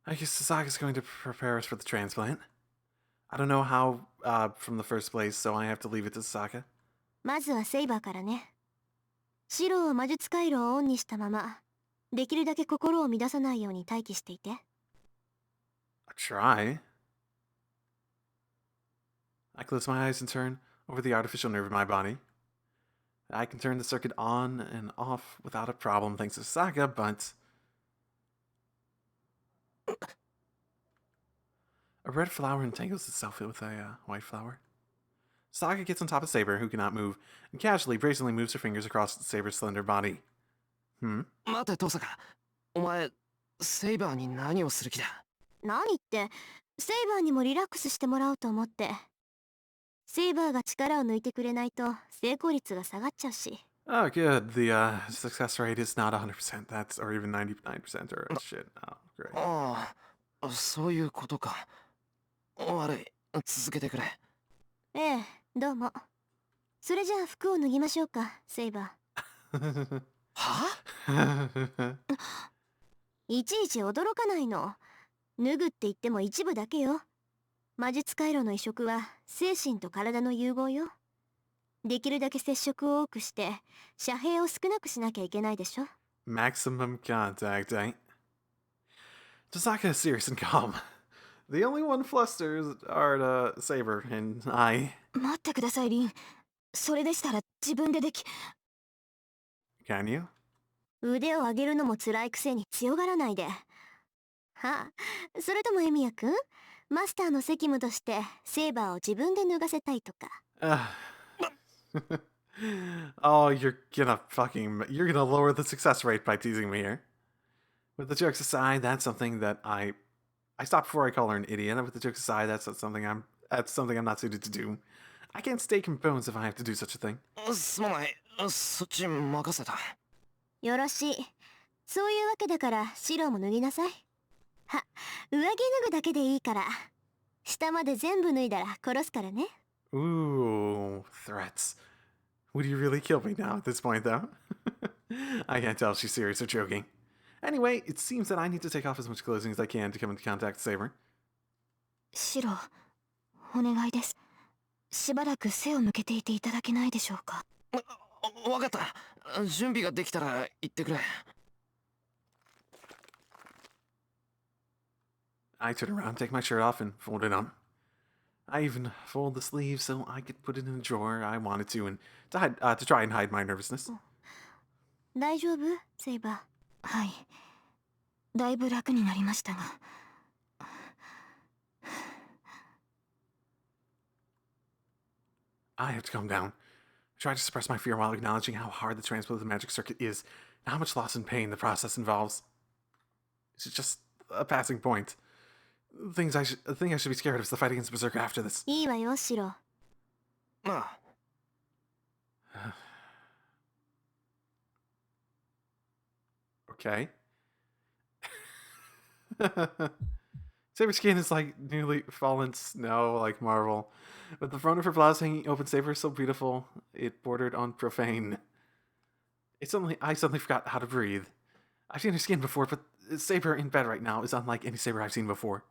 I guess Sasaka's going to prepare us for the transplant. I don't know how from the first place, so I have to leave it to Sasaka. まずはセイバーからね。シロを魔術回路をオンにしたまま、できるだけ心を乱さないように待機していて。I'll try. I close my eyes and turn over the artificial nerve of my body. I can turn the circuit on and off without a problem thanks to Sasaka, but... A red flower entangles itself with a white flower. Sasaka gets on top of Saber, who cannot move, and casually, brazenly moves her fingers across Saber's slender body. 待て、トサカ。お前、セイバーに何をする気だ？何って、セイバーにもリラックスしてもらおうと思って。セイバーが力を抜いてくれないと成功率が下がっちゃうし。Oh, good. The success rate is not 100%. That's, or even 99% or shit. Oh, great. ああ、そういうことか。悪い。続けてくれ。ええ、どうも。それじゃあ服を脱ぎましょうか、セイバー。は？いちいち驚かないの。脱ぐって言っても一部だけよ。魔術回路の移植は精神と体の融合よ。できるだけ接触を多くして遮蔽を少なくしなきゃいけないでしょ。 Maximum contact, eh? Tasaka is serious and calm. The only one flustered are Saber and I. 待ってください、リン。それでしたら自分ででき。 Can you? 腕を上げるのも辛いくせに強がらないで。はあ、それともエミヤくん、マスターの責務としてセイバーを自分で脱がせたいとか。Oh, you're gonna lower the success rate by teasing me here. With the jokes aside, that's something that I stopped before I call her an idiot. With the jokes aside, that's something I'm not suited to do. I can't stay composed if I have to do such a thing. すまない。そっち任せた。よろしい。そういうわけだから白も脱ぎなさい。は、上着脱ぐだけでいいから。下まで全部脱いだら殺すからね。 Ooh, threats. Would you really kill me now at this point, though? I can't tell if she's serious or joking. Anyway, it seems that I need to take off as much clothing as I can to come into contact with Saber. 白、お願いです。しばらく背を向けていていただけないでしょうか。わかった。準備ができたら言ってくれ。I turn around, take my shirt off, and fold it on. I even fold the sleeves so I could put it in a drawer I wanted to, and to try and hide my nervousness. 大丈夫？セイバー。はい。だいぶ楽になりましたが。I have to calm down. I try to suppress my fear while acknowledging how hard the transport of the magic circuit is, and how much loss and pain the process involves. It's just a passing point. The thing I should be scared of is the fight against Berserker after this. いいわよ、シロ。ああ。Okay. Saber's skin is like newly fallen snow, like marble. With the front of her blouse hanging open, Saber is so beautiful, it bordered on profane. I suddenly forgot how to breathe. I've seen her skin before, but Saber in bed right now is unlike any Saber I've seen before.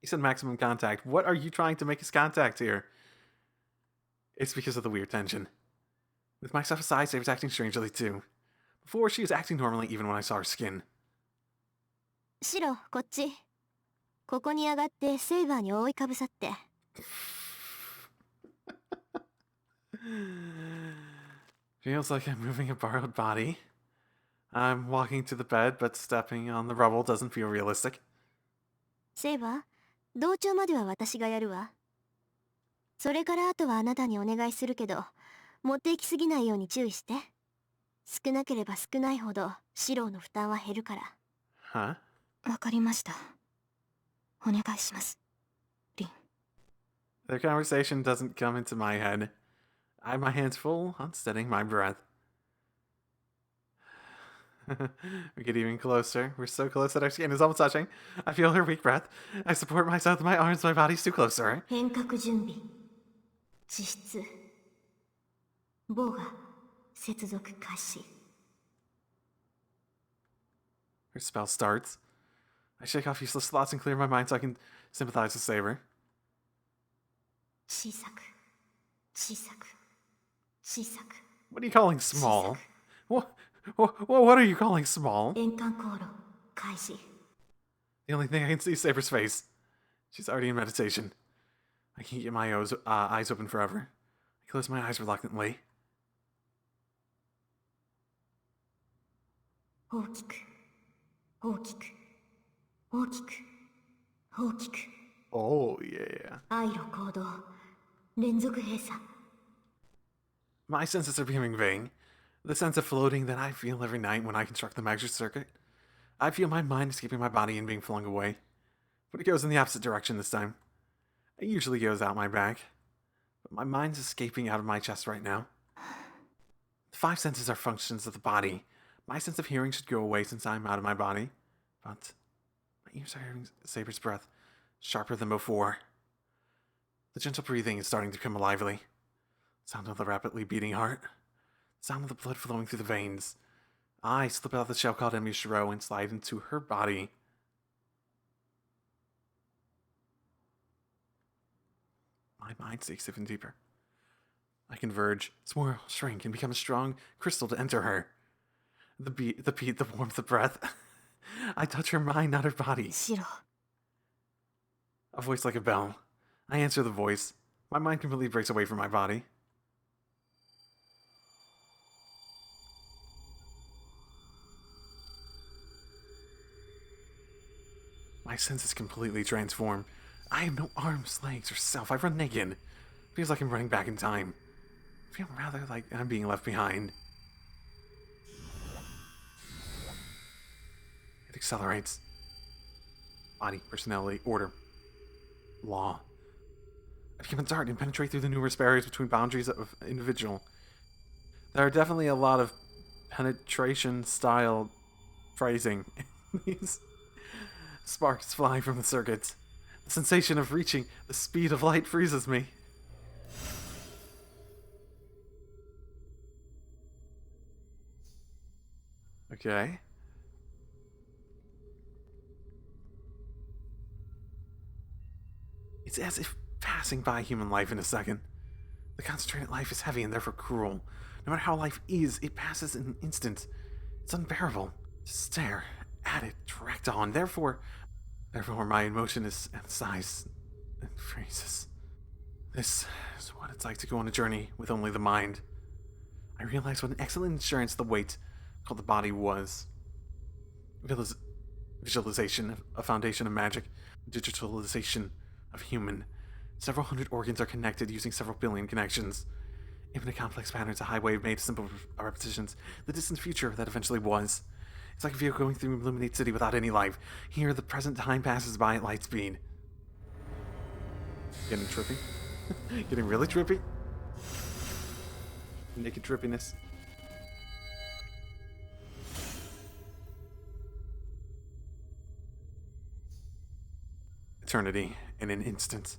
He said maximum contact. What are you trying to make us contact here? It's because of the weird tension. With my stuff aside, Saber's acting strangely too. Before, she was acting normally even when I saw her skin. シロ、こっち。ここに上がってセイバーに覆いかぶさって。Feels like I'm moving a borrowed body. I'm walking to the bed, but stepping on the rubble doesn't feel realistic. セイバー、同調までは私がやるわ。それからあとはあなたにお願いするけど、持っていきすぎないように注意して。少なければ少ないほどシロの負担は減るから。Huh? わかりました。お願いします。リン。The conversation doesn't come into my head. I have my hands full on steadying my breath. We get even closer. We're so close that our skin is almost touching. I feel her weak breath. I support myself with my arms. My body's too close to her. 変革準備地質棒が接続開始 Her spell starts. I shake off useless thoughts and clear my mind so I can sympathize with Saber. 小さく小さく小さく What are you calling small? What are you calling small? 円環航路開始 The only thing I can see is Saber's face. She's already in meditation. I can't get my eyes open forever. I close my eyes reluctantly. 大きく大きく大きく大きく Oh, yeah. 愛路行動連続閉鎖 My senses are becoming vague. The sense of floating that I feel every night when I construct the magic circuit. I feel my mind escaping my body and being flung away. But it goes in the opposite direction this time. It usually goes out my back. But my mind's escaping out of my chest right now. The 5 senses are functions of the body. My sense of hearing should go away since I'm out of my body. But my ears are hearing Saber's breath, sharper than before. The gentle breathing is starting to become lively. Sound of the rapidly beating heart. Sound of the blood flowing through the veins. I slip out of the shell called anguish and slide into her body. My mind sinks even deeper. I converge, swirl, shrink, and become a strong crystal to enter her. The beat, the warmth, the breath. I touch her mind, not her body. 白 A voice like a bell. I answer the voice. My mind completely breaks away from my body. My senses completely transform. I have no arms, legs, or self. I run naked. Feels like I'm running back in time. I feel rather like I'm being left behind. It accelerates. Body, personality, order, law. I become a dart and penetrate through the numerous barriers between boundaries of individual. There are definitely a lot of penetration style phrasing in these. Sparks fly from the circuits. The sensation of reaching the speed of light freezes me. Okay. It's as if passing by human life in a second. The concentrated life is heavy and therefore cruel. No matter how life is, it passes in an instant. It's unbearable to stare at it, direct on. Therefore my emotion is emphasized and freezes. This is what it's like to go on a journey with only the mind. I realized what an excellent insurance the weight called the body was. Visualization, a foundation of magic, digitalization of human. Several hundred organs are connected using several billion connections. Infinite complex patterns, a highway made simple repetitions. The distant future that eventually was. It's like a vehicle going through an illuminated city without any life. Here, the present time passes by at light speed. Getting trippy? Getting really trippy? Naked trippiness. Eternity in an instant.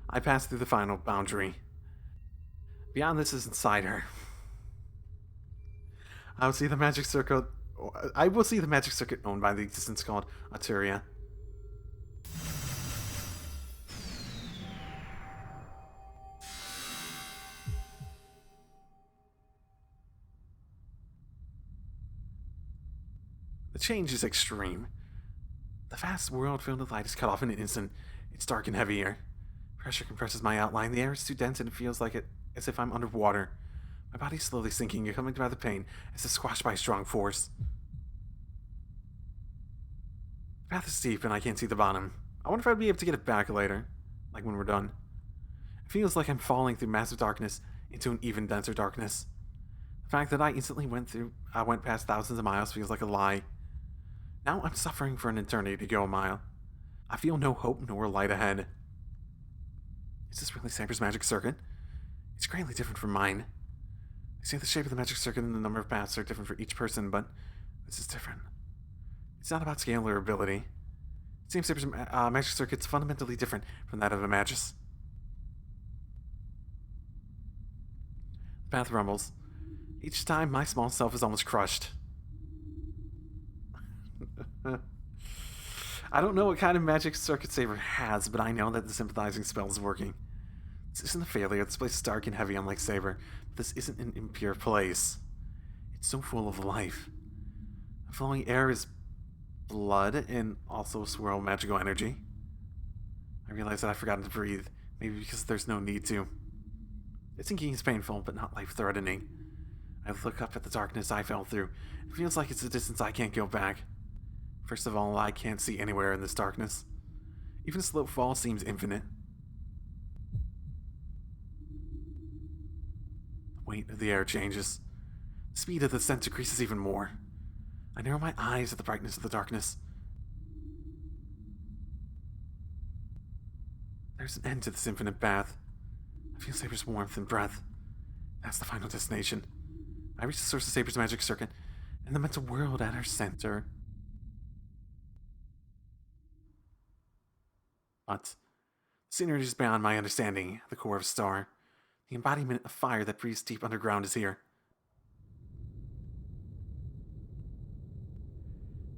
I pass through the final boundary. Beyond this is inside her. I will see the magic circuit owned by the existence called Arturia. The change is extreme. The vast world filled with light is cut off in an instant. It's dark and heavy here. Pressure compresses my outline. The air is too dense and it feels like as if I'm underwater. My body's slowly sinking, accompanied by the pain, as if squashed by a strong force. The path is steep and I can't see the bottom. I wonder if I'd be able to get it back later, like when we're done. It feels like I'm falling through massive darkness into an even denser darkness. The fact that I instantly went past thousands of miles feels like a lie. Now I'm suffering for an eternity to go a mile. I feel no hope nor light ahead. Is this really Saber's magic circuit? It's greatly different from mine. They say the shape of the magic circuit and the number of paths are different for each person, but this is different. It's not about scale or ability. It seems Saber's magic circuit's fundamentally different from that of a Magus. The path rumbles. Each time, my small self is almost crushed. I don't know what kind of magic circuit Saber has, but I know that the sympathizing spell is working. This isn't a failure. This place is dark and heavy, unlike Saber. But this isn't an impure place. It's so full of life. The flowing air is blood and also a swirl of magical energy. I realize that I've forgotten to breathe, maybe because there's no need to. The sinking is painful, but not life-threatening. I look up at the darkness I fell through. It feels like it's a distance I can't go back. First of all, I can't see anywhere in this darkness. Even a slow fall seems infinite. The weight of the air changes. The speed of the descent decreases even more. I narrow my eyes at the brightness of the darkness. There's an end to this infinite path. I feel Saber's warmth and breath. That's the final destination. I reach the source of Saber's magic circuit and the mental world at her center. But the scenery is beyond my understanding. The core of a star, the embodiment of fire that breathes deep underground, is here.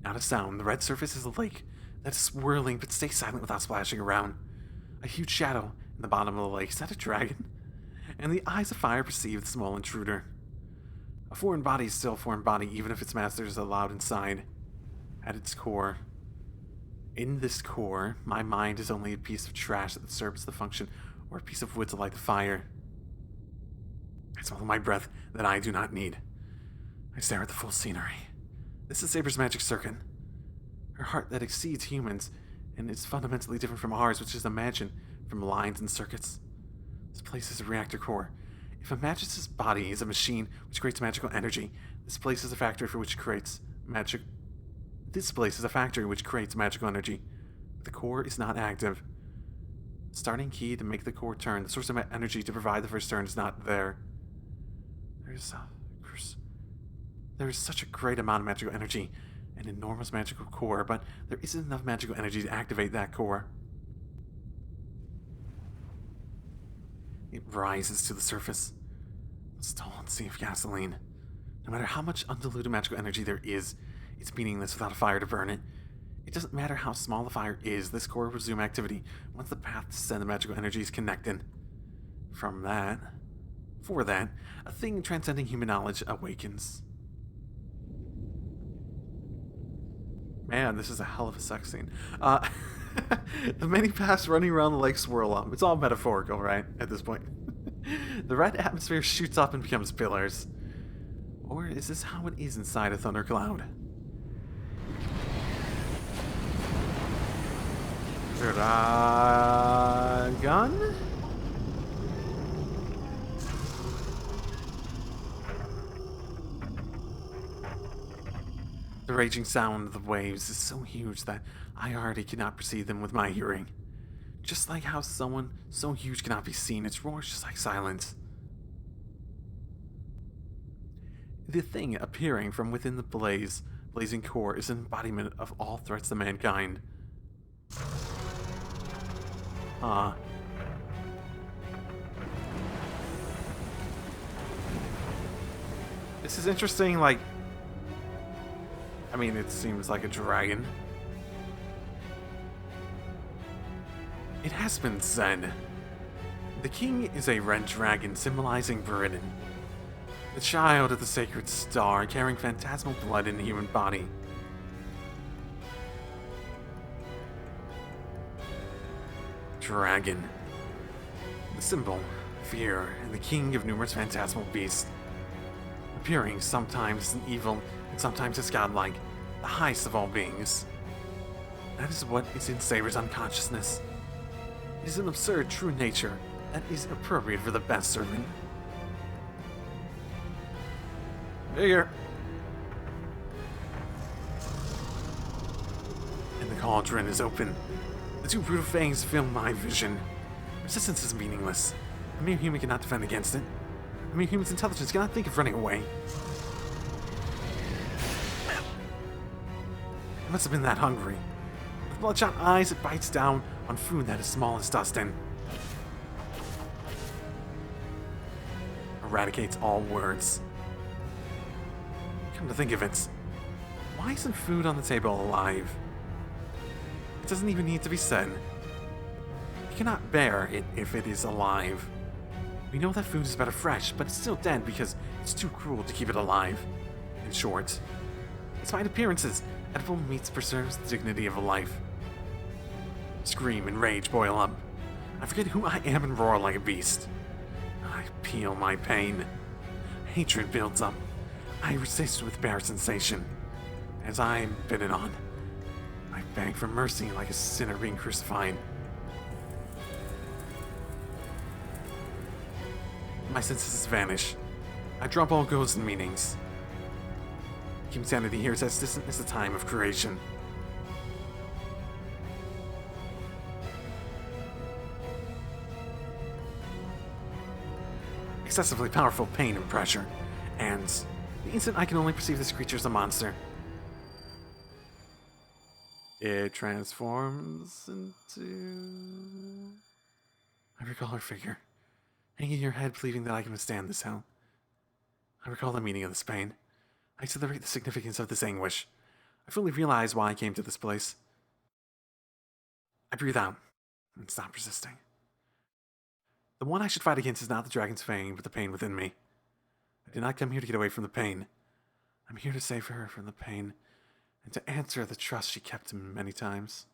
Not a sound. The red surface is a lake that is swirling but stays silent without splashing around. A huge shadow in the bottom of the lake. Is that a dragon? And the eyes of fire perceive the small intruder. A foreign body is still a foreign body, even if its master is allowed inside. At its core. In this core, my mind is only a piece of trash that serves the function, or a piece of wood to light the fire. I swallow my breath that I do not need. I stare at the full scenery. This is Saber's magic circuit. Her heart that exceeds humans, and is fundamentally different from ours, which is imagined from lines and circuits. This place is a reactor core. If a Magus' body is a machine which creates magical energy, this place is a factory for which creates magic. This place is a factory which creates magical energy. But the core is not active. The starting key to make the core turn, the source of energy to provide the first turn, is not there. There is such a great amount of magical energy, an enormous magical core, but there isn't enough magical energy to activate that core. It rises to the surface. A stolen sea of gasoline. No matter how much undiluted magical energy there is, it's meaningless without a fire to burn it. It doesn't matter how small the fire is, this core will resume activity once the path to send the magical energy is connected. For that, a thing transcending human knowledge awakens. Man, this is a hell of a sex scene. The many paths running around the lake swirl up. It's all metaphorical, right, at this point. The red atmosphere shoots up and becomes pillars. Or is this how it is inside a thundercloud? Dragon? The raging sound of the waves is so huge that I already cannot perceive them with my hearing. Just like how someone so huge cannot be seen, its roar is just like silence. The thing appearing from within the blazing core is an embodiment of all threats to mankind. This is interesting, like, I mean, it seems like a dragon. It has been said, the king is a red dragon symbolizing Britain, the child of the sacred star carrying phantasmal blood in the human body. Dragon. The symbol, fear, and the king of numerous phantasmal beasts. Appearing sometimes as evil and sometimes as godlike, the highest of all beings. That is what is in Saber's unconsciousness. It is an absurd true nature that is appropriate for the best servant. Here. And the cauldron is open. The two brutal fangs fill my vision. Resistance is meaningless. A mere human cannot defend against it. A mere human's intelligence cannot think of running away. It must have been that hungry. With bloodshot eyes, it bites down on food that is small as dustin. Eradicates all words. Come to think of it, why isn't food on the table alive? It doesn't even need to be said. You cannot bear it if it is alive. We know that food is better fresh, but it's still dead because it's too cruel to keep it alive. In short, despite appearances, edible meat preserves the dignity of a life. Scream and rage boil up. I forget who I am and roar like a beast. I peel my pain. Hatred builds up. I resist with bare sensation. As I am bidden on, I beg for mercy like a sinner being crucified. My senses vanish. I drop all goals and meanings. Keeping sanity here is as distant as the time of creation. Excessively powerful pain and pressure, and the instant I can only perceive this creature as a monster. It transforms into... I recall her figure, hanging your head, believing that I can withstand this hell. I recall the meaning of this pain. I accelerate the significance of this anguish. I fully realize why I came to this place. I breathe out and stop resisting. The one I should fight against is not the dragon's fang, but the pain within me. I did not come here to get away from the pain. I'm here to save her from the pain, and to answer the trust she kept in many times.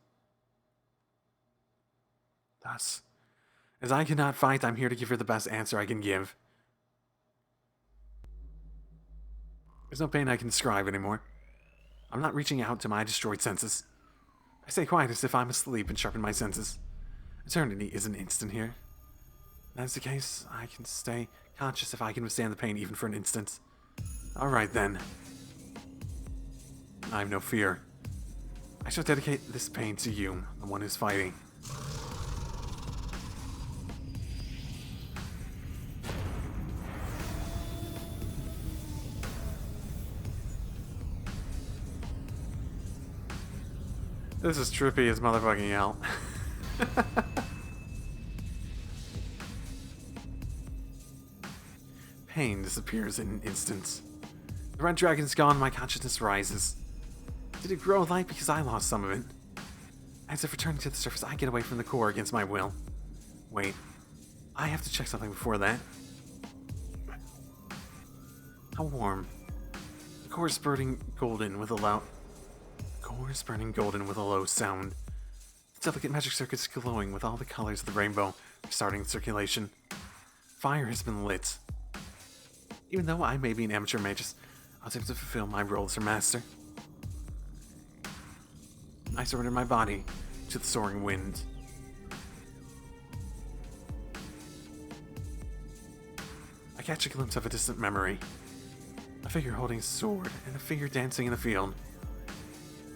Thus, as I cannot fight, I'm here to give her the best answer I can give. There's no pain I can describe anymore. I'm not reaching out to my destroyed senses. I stay quiet as if I'm asleep and sharpen my senses. Eternity is an instant here. If that's the case, I can stay conscious if I can withstand the pain even for an instant. Alright then. I have no fear. I shall dedicate this pain to you, the one who's fighting. This is trippy as motherfucking hell. Pain disappears in an instant. The red dragon's gone, my consciousness rises. Did it grow light because I lost some of it? As if returning to the surface, I get away from the core against my will. Wait, I have to check something before that. How warm. The core is burning golden with a low sound. The delicate magic circuits glowing with all the colors of the rainbow, starting circulation. Fire has been lit. Even though I may be an amateur magus, I'll attempt to fulfill my role as her master. I surrender my body to the soaring wind. I catch a glimpse of a distant memory. A figure holding a sword and a figure dancing in a field.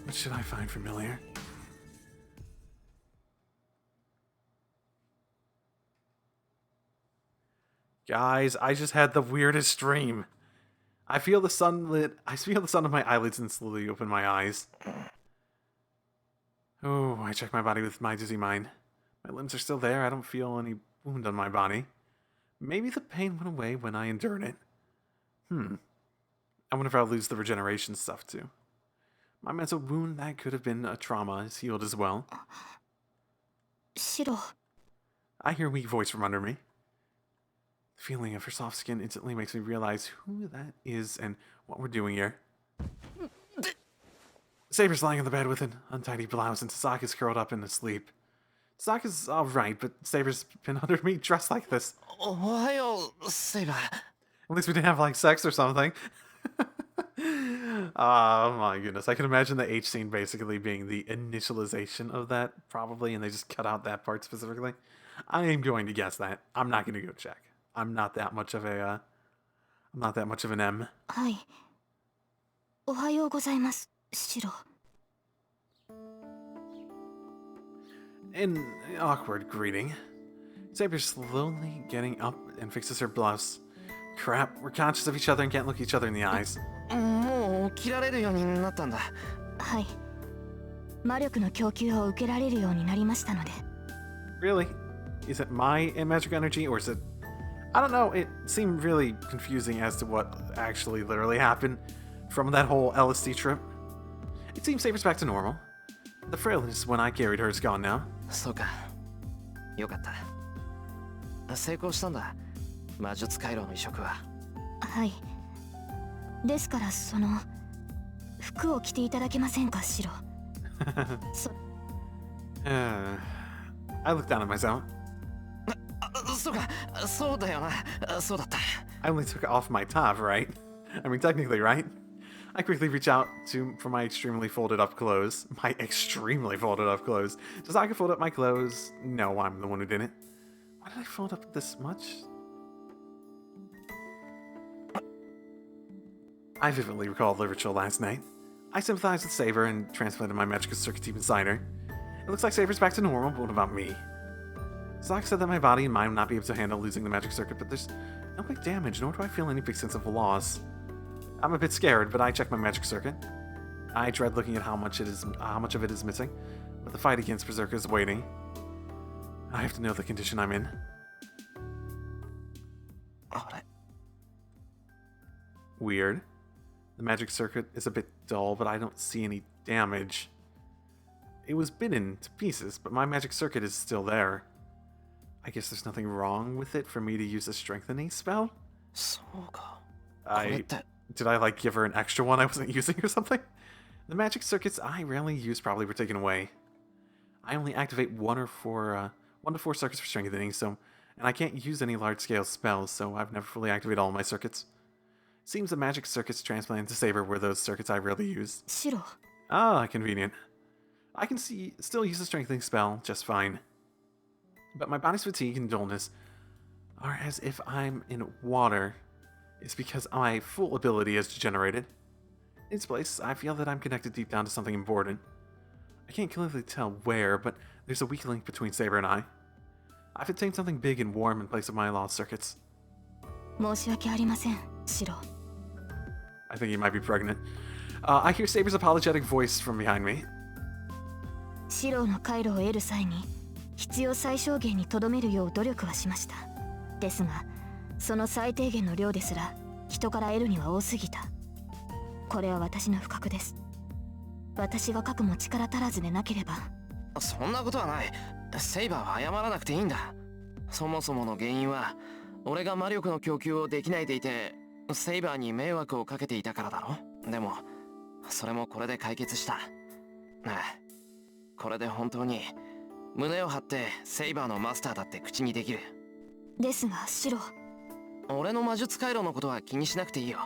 What should I find familiar? Guys, I just had the weirdest dream. I feel the sun on my eyelids and slowly open my eyes. Oh, I check my body with my dizzy mind. My limbs are still there. I don't feel any wound on my body. Maybe the pain went away when I endured it. I wonder if I'll lose the regeneration stuff too. My mental wound that could have been a trauma is healed as well. Shiro. I hear a weak voice from under me. The feeling of her soft skin instantly makes me realize who that is and what we're doing here. Saber's lying on the bed with an untidy blouse, and Tasaka's curled up and asleep. Tasaka's alright, but Saber's been under me dressed like this. Ohayo, Saber. At least we didn't have, like, sex or something. Oh my goodness. I can imagine the H scene basically being the initialization of that, probably, and they just cut out that part specifically. I am going to guess that. I'm not going to go check. I'm not that much of an M. はい。おはようございます、シロ。An awkward greeting. Saber's slowly getting up and fixes her blouse. Crap, we're conscious of each other and can't look each other in the eyes. もう起きられるようになったんだ。はい。魔力の供給を受けられるようになりましたので。 Really? Is it my magic energy, or is it... I don't know, it seemed really confusing as to what actually literally happened from that whole LSD trip. It seems Saber's back to normal. The frailness when I carried her is gone now. そうか。よかった。成功したんだ。魔術回路の移植は。はい。ですからその服を着ていただけませんか、シロ。I looked down at myself. そうか、そうだよな。そうだった。I only took off my top, right? I mean, technically, right? I quickly reach out for my extremely folded up clothes. My extremely folded up clothes. Does I fold up my clothes? No, I'm the one who didn't. Why did I fold up this much? I vividly recall the ritual last night. I sympathized with Saber and transplanted my magical circuit deep inside her. It looks like Saber's back to normal, but what about me? Zoc said that my body and mind would not be able to handle losing the magic circuit, but there's no big damage, nor do I feel any big sense of loss. I'm a bit scared, but I check my magic circuit. I dread looking at how much of it is missing, but the fight against Berserker is waiting. I have to know the condition I'm in. Weird. The magic circuit is a bit dull, but I don't see any damage. It was bitten to pieces, but my magic circuit is still there. I guess there's nothing wrong with it for me to use a strengthening spell? Did I like give her an extra one I wasn't using or something? The magic circuits I rarely use probably were taken away. I only activate 1 to 4 circuits for strengthening, and I can't use any large-scale spells, so I've never fully activated all my circuits. Seems the magic circuits transplanted to Saber were those circuits I rarely use. Shiro. Ah, convenient. I can still use a strengthening spell just fine. But my body's fatigue and dullness are as if I'm in water. It's because my full ability has degenerated. In its place, I feel that I'm connected deep down to something important. I can't clearly tell where, but there's a weak link between Saber and I. I've obtained something big and warm in place of my lost circuits. 申し訳ありません、シロ。I think he might be pregnant. I hear Saber's apologetic voice from behind me. シロの回路を得る際に必要最小限に留めるよう努力はしました。ですが、その最低限の量ですら人から得るには多すぎた。これは私の不覚です。私が書くも力足らずでなければ。そんなことはない。セイバーは謝らなくていいんだ。そもそもの原因は俺が魔力の供給をできないでいてセイバーに迷惑をかけていたからだろ。でもそれもこれで解決した。これで本当に胸を張ってセイバーのマスターだって口にできる。ですがシロ、俺の魔術回路のことは気にしなくていいよ。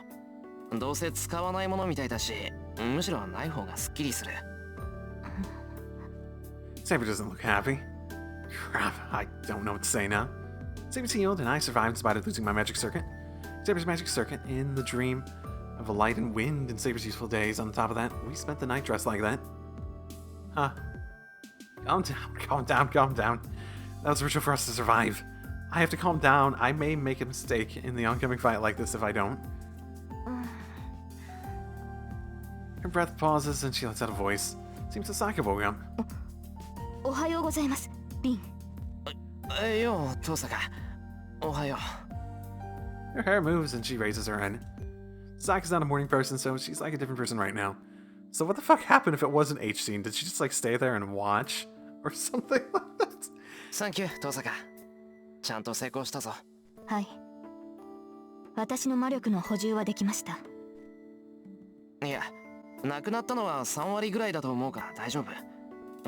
どうせ使わないものみたいだし、むしろない方がすっきりする。Saber doesn't look happy. Crap, I don't know what to say now. Saber's healed, and I survived in spite of losing my magic circuit. Saber's magic circuit in the dream of a light and wind in Saber's useful days. On top of that, we spent the night dressed like that. Huh. Calm down, calm down, calm down. That was a ritual for us to survive. I have to calm down. I may make a mistake in the oncoming fight like this if I don't. Her breath pauses and she lets out a voice. Seems to Saka woke up. おはようございます、リン。よう、トサカ。おはよう。 Her hair moves and she raises her head. Saka's not a morning person, so she's like a different person right now. So what the fuck happened if it was an H scene? Did she just like stay there and watch? Or something like that? Thank you, トサカ。ちゃんと成功したぞ。はい。私の魔力の補充はできました。いや、なくなったのは3割ぐらいだと思うから大丈夫。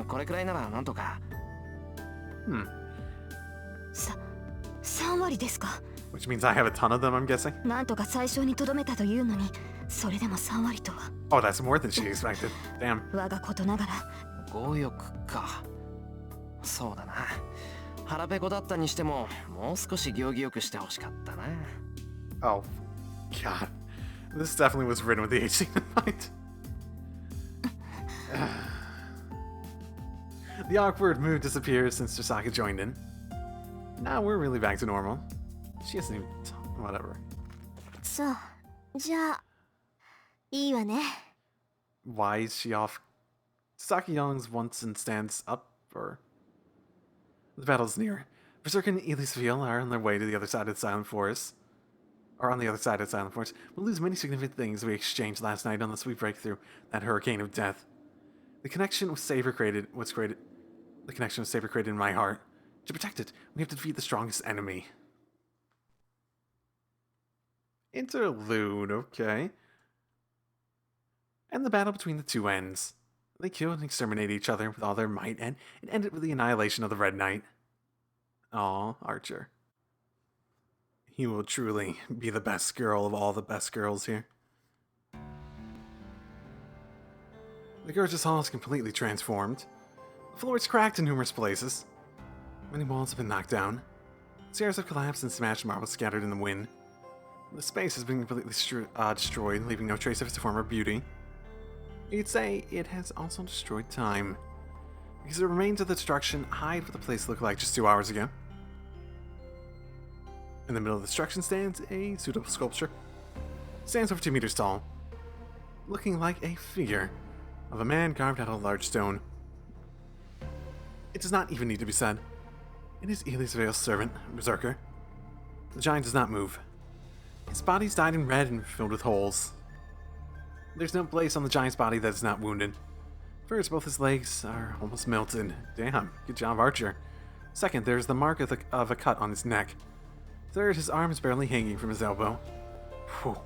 これくらいならなんとか。3割ですか。 Which means I have a ton of them, I'm guessing? なんとか最小に留めたというのに、それでも3割とは。Oh, that's more than she expected. Damn. 我がことながら。強欲か。そうだな。腹ペコだったにしても、もう少し行儀よくしてほしかったな。Oh, God. This definitely was written with the H scene in mind. The awkward mood disappears since Chisaka joined in. Now we're really back to normal. She hasn't even... whatever. そう。じゃあ、いいわね。Why is she off? Saki yells once and stands up, or... The battle's near. Berserker and Elisfiel are on their way to the other side of the Silent Forest. Or on the other side of the Silent Forest. We'll lose many significant things we exchanged last night unless we break through that hurricane of death. The connection with Saber created in my heart. To protect it, we have to defeat the strongest enemy. Interlude, okay. And the battle between the two ends. They killed and exterminated each other with all their might, and it ended with the annihilation of the Red Knight. Aw, Archer. He will truly be the best girl of all the best girls here. The gorgeous hall is completely transformed. The floor is cracked in numerous places. Many walls have been knocked down. Stairs have collapsed and smashed marble scattered in the wind. The space has been completely destroyed, leaving no trace of its former beauty. You could say it has also destroyed time, because the remains of the destruction hide what the place looked like just 2 hours ago. In the middle of the destruction stands a pseudo-sculpture. It stands over 2 meters tall, looking like a figure of a man carved out of a large stone. It does not even need to be said. It is Elisveil's servant, Berserker. The giant does not move. His body is dyed in red and filled with holes. There's no place on the giant's body that is not wounded. First, both his legs are almost melted. Damn, good job, Archer. Second, there's the mark of a cut on his neck. Third, his arm is barely hanging from his elbow. Whew.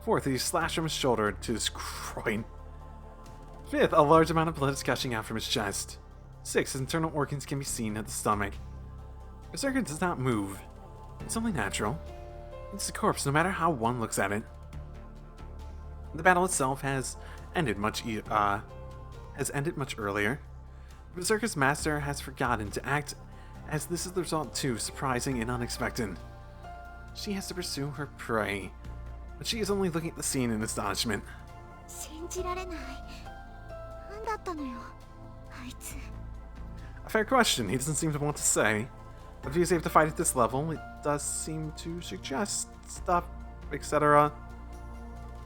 Fourth, he's slashed from his shoulder to his groin. Fifth, a large amount of blood is gushing out from his chest. Sixth, his internal organs can be seen at the stomach. Berserker does not move. It's only natural. It's a corpse, no matter how one looks at it. The battle itself has ended much earlier. Berserker's master has forgotten to act, as this is the result too surprising and unexpected. She has to pursue her prey, but she is only looking at the scene in astonishment. 信じられない。何だったのよ、あいつ。 A fair question, he doesn't seem to want to say. But if he is able to fight at this level, it does seem to suggest stuff, etc.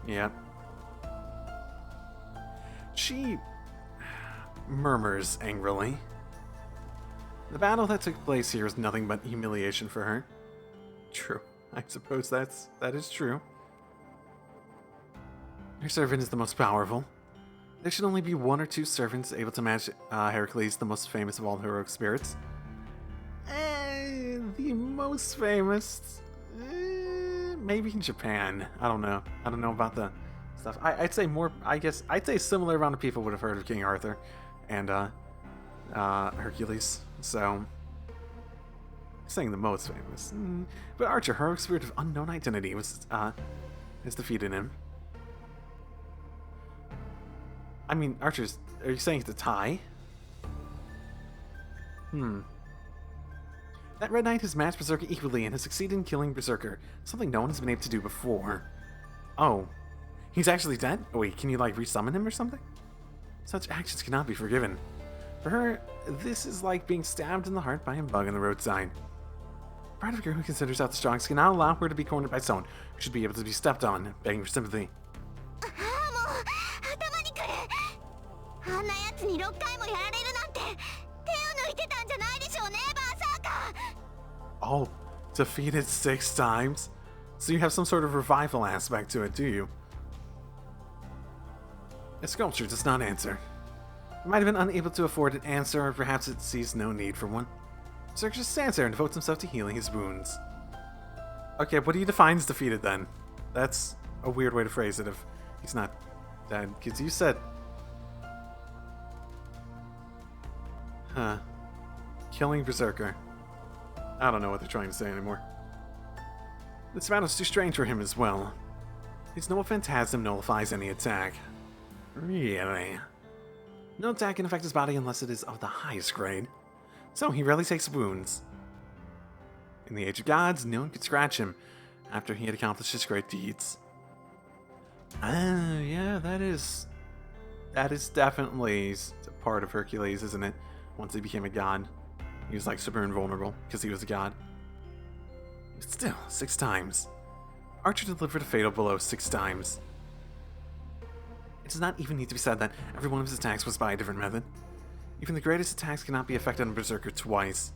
Yeah. She murmurs angrily. The battle that took place here is nothing but humiliation for her. True. I suppose that is true. Her servant is the most powerful. There should only be 1 or 2 servants able to match Heracles, the most famous of all heroic spirits. The most famous? Maybe in Japan. I don't know. I don't know about the stuff. I'd say more, I guess, I'd say similar amount of people would have heard of King Arthur and Hercules. So, saying the most famous. But Archer, heroic spirit of unknown identity, has defeated him. I mean, Archer's, are you saying it's a tie? That Red Knight has matched Berserker equally and has succeeded in killing Berserker, something no one has been able to do before. Oh, he's actually dead? Oh wait, can you like resummon him or something? Such actions cannot be forgiven. For her, this is like being stabbed in the heart by a bug on the roadside. Pride of a girl who considers herself the strongest cannot allow her to be cornered by someone who should be able to be stepped on, begging for sympathy. Oh, defeated 6 times? So you have some sort of revival aspect to it, do you? A sculpture does not answer. It might have been unable to afford an answer, or perhaps it sees no need for one. Berserker just stands there and devotes himself to healing his wounds. Okay, what do you define as defeated then? That's a weird way to phrase it if he's not dead. Because you said... Huh. Killing Berserker. I don't know what they're trying to say anymore. This battle is too strange for him as well. His noble phantasm nullifies any attack. Really? No attack can affect his body unless it is of the highest grade. So he rarely takes wounds. In the Age of Gods, no one could scratch him after he had accomplished his great deeds. Yeah, that is definitely a part of Hercules, isn't it? Once he became a god. He was like super invulnerable because he was a god. But still, 6 times. Archer delivered a fatal blow 6 times. It does not even need to be said that every one of his attacks was by a different method. Even the greatest attacks cannot be effected on a berserker twice.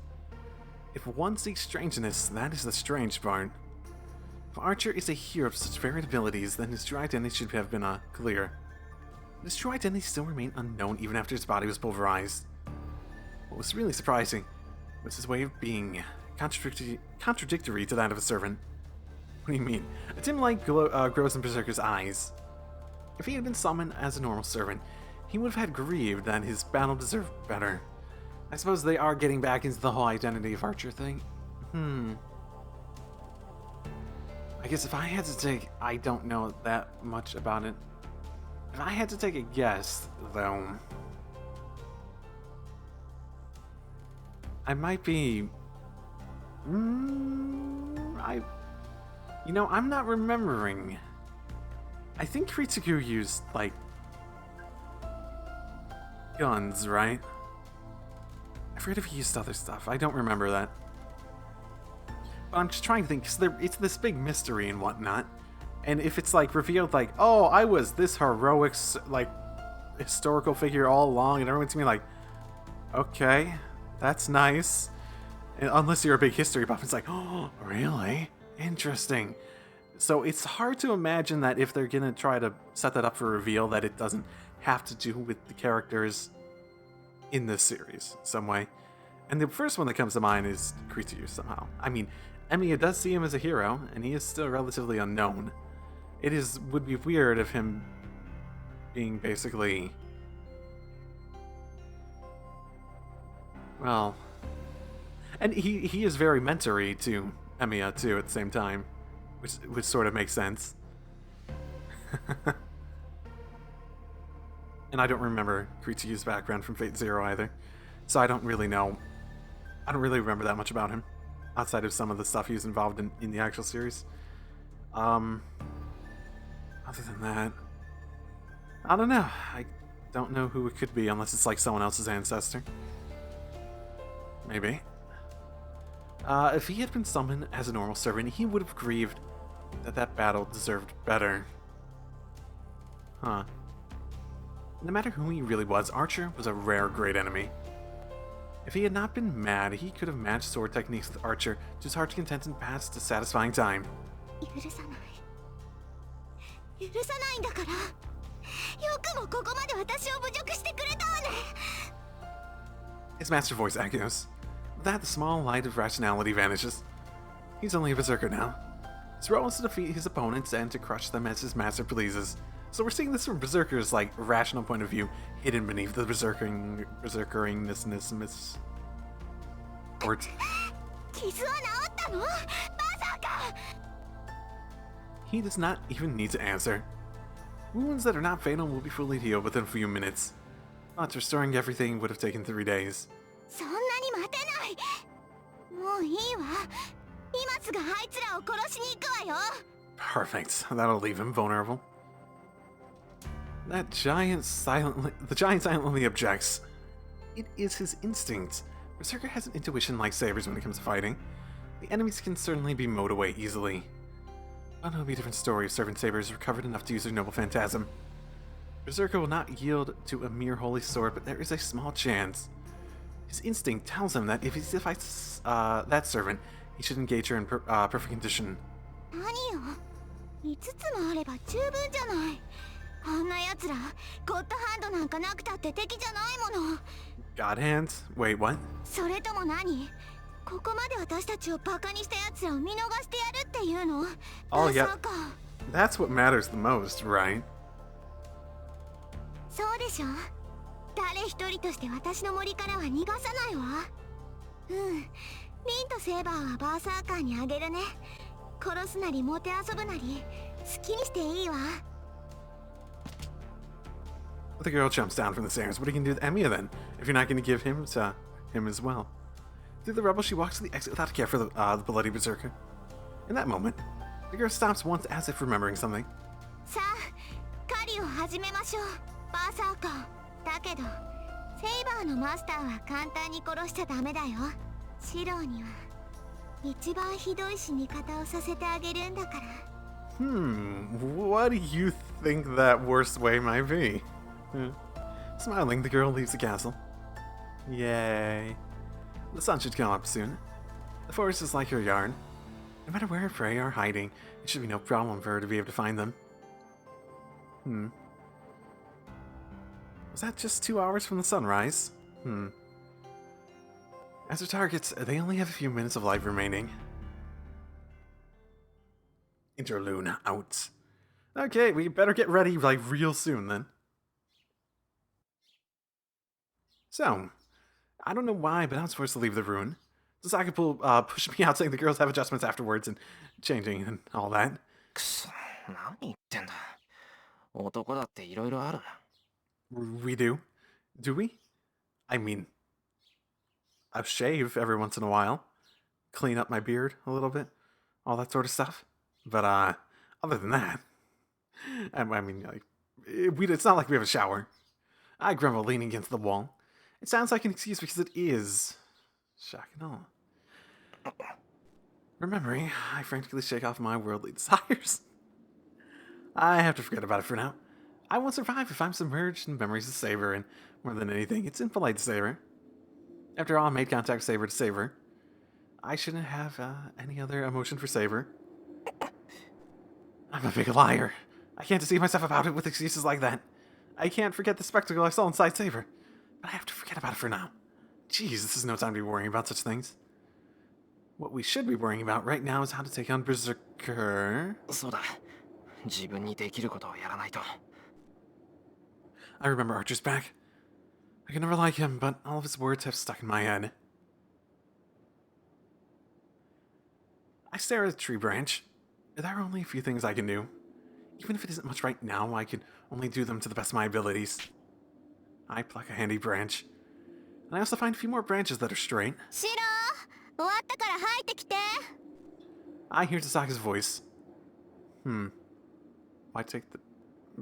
If one seeks strangeness, that is the strange part. If Archer is a hero of such varied abilities, then his true identity should have been clear. But his true identity still remained unknown even after his body was pulverized. What was really surprising was his way of being contradictory to that of a servant. What do you mean? A dim light grows in Berserker's eyes. If he had been summoned as a normal servant, he would have had grieved that his battle deserved better. I suppose they are getting back into the whole identity of Archer thing. I guess if I had to take... I don't know that much about it. If I had to take a guess, though... I might be... You know, I'm not remembering. I think Ritsugu used, like... guns, right? I forget if he used other stuff. I don't remember that. But I'm just trying to think, because it's this big mystery and whatnot. And if it's, like, revealed, like, oh, I was this heroic, like, historical figure all along, and everyone's gonna be like, okay, that's nice. And unless you're a big history buff, it's like, oh, really? Interesting. So it's hard to imagine that if they're gonna try to set that up for reveal, that it doesn't have to do with the characters in this series some way. And the first one that comes to mind is Kritsu somehow. I mean, Emiya does see him as a hero, and he is still relatively unknown. Would be weird if him being basically... well... And he is very mentory to Emiya, too, at the same time. Which sort of makes sense. And I don't remember Kritsu's background from Fate Zero either. So I don't really know. I don't really remember that much about him. Outside of some of the stuff he was involved in the actual series. Other than that... I don't know. I don't know who it could be unless it's like someone else's ancestor. Maybe. If he had been summoned as a normal servant, he would have grieved that battle deserved better. Huh. No matter who he really was, Archer was a rare great enemy. If he had not been mad, he could have matched sword techniques with Archer to his heart's content and passed a satisfying time. His master voice echoes. With that, the small light of rationality vanishes. He's only a berserker now. His role is to defeat his opponents and to crush them as his master pleases. So we're seeing this from Berserker's, like, rational point of view, hidden beneath the berserkeringness. Or... He does not even need to answer. Wounds that are not fatal will be fully healed within a few minutes. But restoring everything would have taken 3 days. Perfect. That'll leave him vulnerable. The giant silently objects. It is his instinct. Berserker has an intuition like sabers when it comes to fighting. The enemies can certainly be mowed away easily. But it'll be a different story if Servant Sabers recovered enough to use their noble phantasm. Berserker will not yield to a mere holy sword, but there is a small chance. His instinct tells him that if he fights that servant, he should engage her in perfect condition. God hand? Wait, what? Oh yeah, that's what matters the most, right? The girl jumps down from the stairs. What are you gonna do with Emiya then, if you're not gonna give him to him as well? Through the rubble, she walks to the exit without a care for the bloody berserker. In that moment, the girl stops once as if remembering something. What do you think that worst way might be? Smiling, the girl leaves the castle. Yay. The sun should come up soon. The forest is like her yard. No matter where her prey are hiding, it should be no problem for her to be able to find them. Was that just 2 hours from the sunrise? As her targets, they only have a few minutes of life remaining. Interlune out. Okay, we better get ready like real soon then. So, I don't know why, but I was forced to leave the ruin. Sasaki pushed me out saying the girls have adjustments afterwards and changing and all that. くそ、何言ってんだ。男だっていろいろある。We do? Do we? I mean, I shave every once in a while. Clean up my beard a little bit. All that sort of stuff. But, other than that, I mean, like, it's not like we have a shower. I grumble, leaning against the wall. It sounds like an excuse because it is. Shock and all. Remembering, I frantically shake off my worldly desires. I have to forget about it for now. I won't survive if I'm submerged in memories of Saber, and more than anything, it's impolite to save her. After all, I made contact with Saber to save her. I shouldn't have any other emotion for Saber. I'm a big liar. I can't deceive myself about it with excuses like that. I can't forget the spectacle I saw inside Saber. But I have to forget about it for now. Jeez, this is no time to be worrying about such things. What we should be worrying about right now is how to take on Berserker. そうだ。自分にできることをやらないと。I remember Archer's back. I can never like him, but all of his words have stuck in my head. I stare at a tree branch. There are only a few things I can do. Even if it isn't much right now, I can only do them to the best of my abilities. I pluck a handy branch. And I also find a few more branches that are straight. シロー、終わったから入ってきて。I hear Tasaki's voice.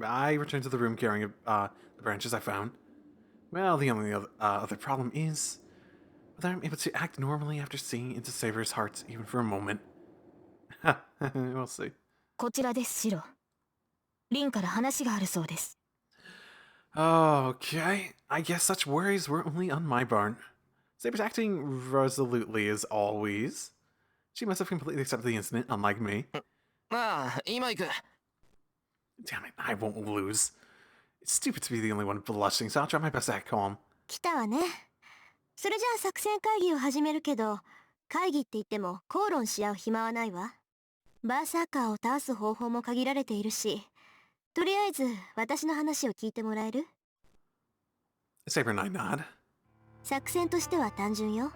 I return to the room carrying the branches I found. Well, the only other problem is whether I'm able to act normally after seeing into Saber's heart even for a moment. We'll see. こちらです、シロ。リンから話があるそうです。Okay, I guess such worries were only on my part. Saber's acting resolutely as always. She must have completely accepted the incident, unlike me. ああ、今行く。Damn it, I won't lose. It's stupid to be the only one blushing, so I'll try my best to act calm. 来たわね。それじゃあ作戦会議を始めるけど、会議って言っても口論し合う暇はないわ。バーサーカーを倒す方法も限られているし、とりあえず私の話を聞いてもらえる？ Saber and I nod. 作戦としては単純よ。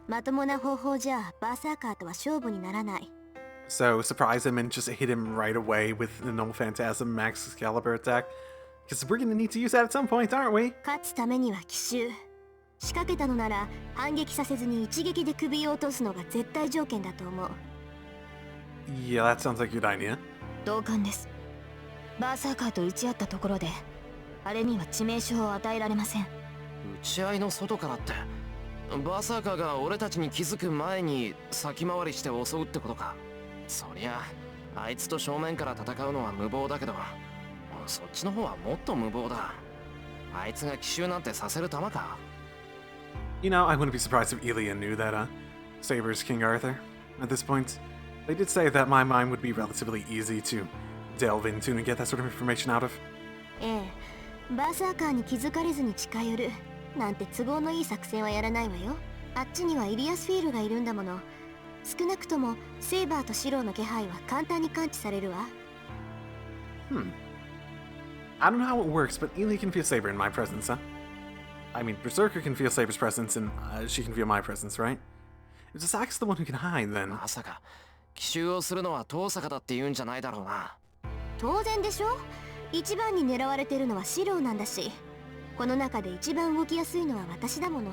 まともな方法じゃバーサーカーとは勝負にならない。So surprise him and just hit him right away with the normal Phantasm Max Excalibur attack. Because we're gonna need to use that at some point, aren't we? 勝つためには奇襲。仕掛けたのなら反撃させずに一撃で首を落とすのが絶対条件だと思う。Yeah, that sounds like a good idea. 同感です。バーサーカーと打ち合ったところで、あれには致命傷を与えられません。打ち合いの外からって、バーサーカーが俺たちに気づく前に先回りして襲うってことか。そりゃ、あいつと正面から戦うのは無謀だけど、そっちの方はもっと無謀だ。あいつが奇襲なんてさせる玉か。You know, I wouldn't be surprised if Elia knew that, Saber's King Arthur. At this point, they did say that my mind would be relatively easy to delve into and get that sort of information out of. ええ、バーサーカーに気づかれずに近寄るなんて都合のいい作戦はやらないわよ。あっちにはイリアスフィールがいるんだもの。少なくともセイバーとシローの気配は簡単に感知されるわ。I don't know how it works, but Elia can feel Saber in my presence, huh? I mean, Berserker can feel Saber's presence, and she can feel my presence, right? If Tasaki's the one who can hide, then... まさか、奇襲をするのは遠坂だって言うんじゃないだろうな。当然でしょ。一番に狙われてるのはシローなんだし、この中で一番動きやすいのは私だもの。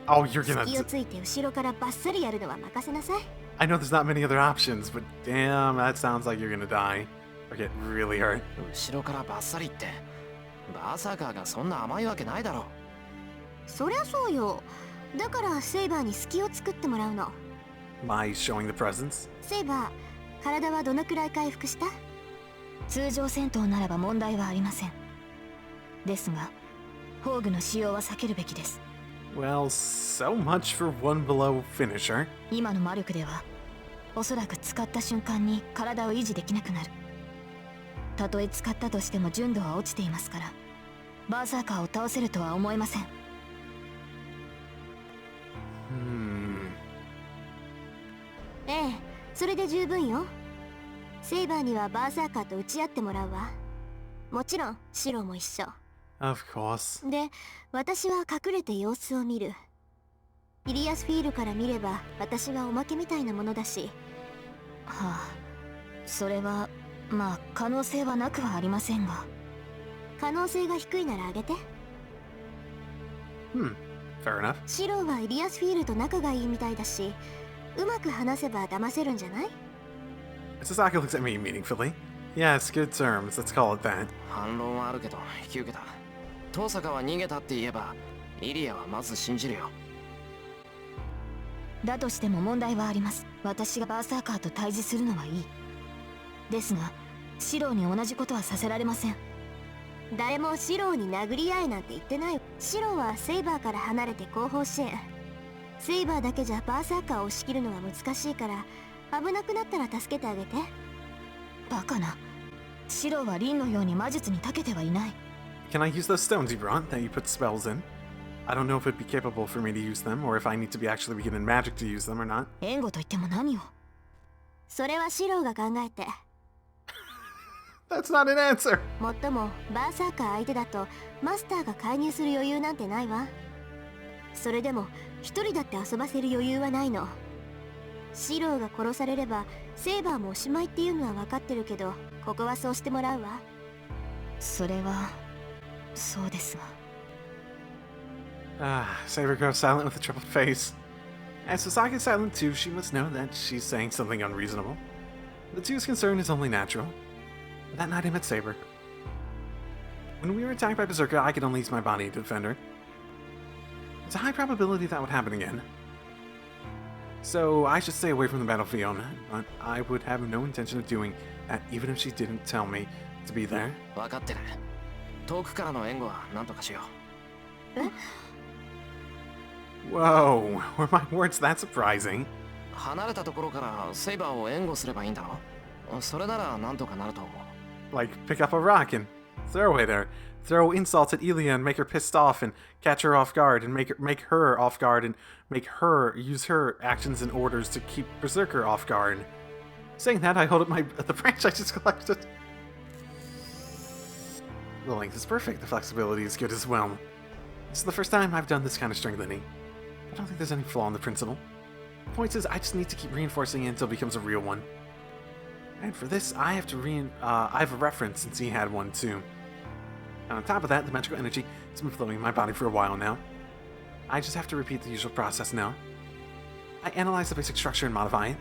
Oh, you're gonna... 隙をついて後ろからバッサリやるのは任せなさい。I know there's not many other options, but damn, that sounds like you're gonna die. Or get really hurt. 後ろからバッサリって、バーサーカーがそんな甘いわけないだろう。そりゃそうよ。だからセイバーに隙を作ってもらうの。My showing the presence? セイバー、体はどのくらい回復した？通常戦闘ならば問題はありません。ですが宝具の使用は避けるべきです。 Well, so much for one below finisher. 今の魔力ではおそらく使った瞬間に体を維持できなくなる。たとえ使ったとしても純度は落ちていますから、バーサーカーを倒せるとは思えません。ええ、それで十分よ。セイバーにはバーサーカーと打ち合ってもらうわ。もちろんシロも一緒 Of course. で、私は隠れて様子を見る。イリアスフィールから見れば私はおまけみたいなものだし。はあ、それはまあ可能性はなくはありませんが。可能性が低いならあげて。Fair enough. シロはイリアスフィールと仲がいいみたいだし、うまく話せば騙せるんじゃない？ Sasaki looks at me meaningfully. Yes, good terms. Let's call it that. 反論はあるけど引き受けた。遠坂は逃げたって言えばイリアはまず信じるよ。だとしても問題はあります。私がバーサーカーと対峙するのはいい。ですがシローに同じことはさせられません。誰もシローに殴り合えなんて言ってない。シローはセイバーから離れて後方支援。セイバーだけじゃバーサーカーを押し切るのが難しいから、危なくなったら助けてあげて。バカな。シローはリンのように魔術に長けてはいない。 Can I use those stones you brought that you put spells in? I don't know if it'd be capable for me to use them, or if I need to be actually given magic to use them or not. 援護と言っても何を。それはシローが考えて。That's not an answer! もっともバーサーカー相手だとマスターが介入する余裕なんてないわ。それでも一人だって遊ばせる余裕はないの。シローが殺されればセイバーもおしまいっていうのは分かってるけど、ここはそうしてもらうわ。それはそうですが。Saber goes silent with a troubled face. As Sasaki's silent too, she must know that she's saying something unreasonable. The two's concern is only natural. That night I met Saber. When we were attacked by Berserker, I could only use my body to defend her. There's a high probability that would happen again. So I should stay away from the battlefield, but I would have no intention of doing that even if she didn't tell me to be there. 分かってる。遠くからの援護は何とかしよう。Whoa, were my words that surprising? 離れたところからセイバーを援護すればいいんだろ。それなら何とかなると思う。Like, pick up a rock and throw it, or throw insults at Ilya and make her pissed off and catch her off guard and make her off guard and make her use her actions and orders to keep Berserker off guard. Saying that, I hold up the branch I just collected. The length is perfect, the flexibility is good as well. This is the first time I've done this kind of strengthening. I don't think there's any flaw in the principle. The point is, I just need to keep reinforcing it until it becomes a real one. And for this, I have to I have a reference since he had one too. And on top of that, the magical energy has been flowing in my body for a while now. I just have to repeat the usual process now. I analyze the basic structure and modify it.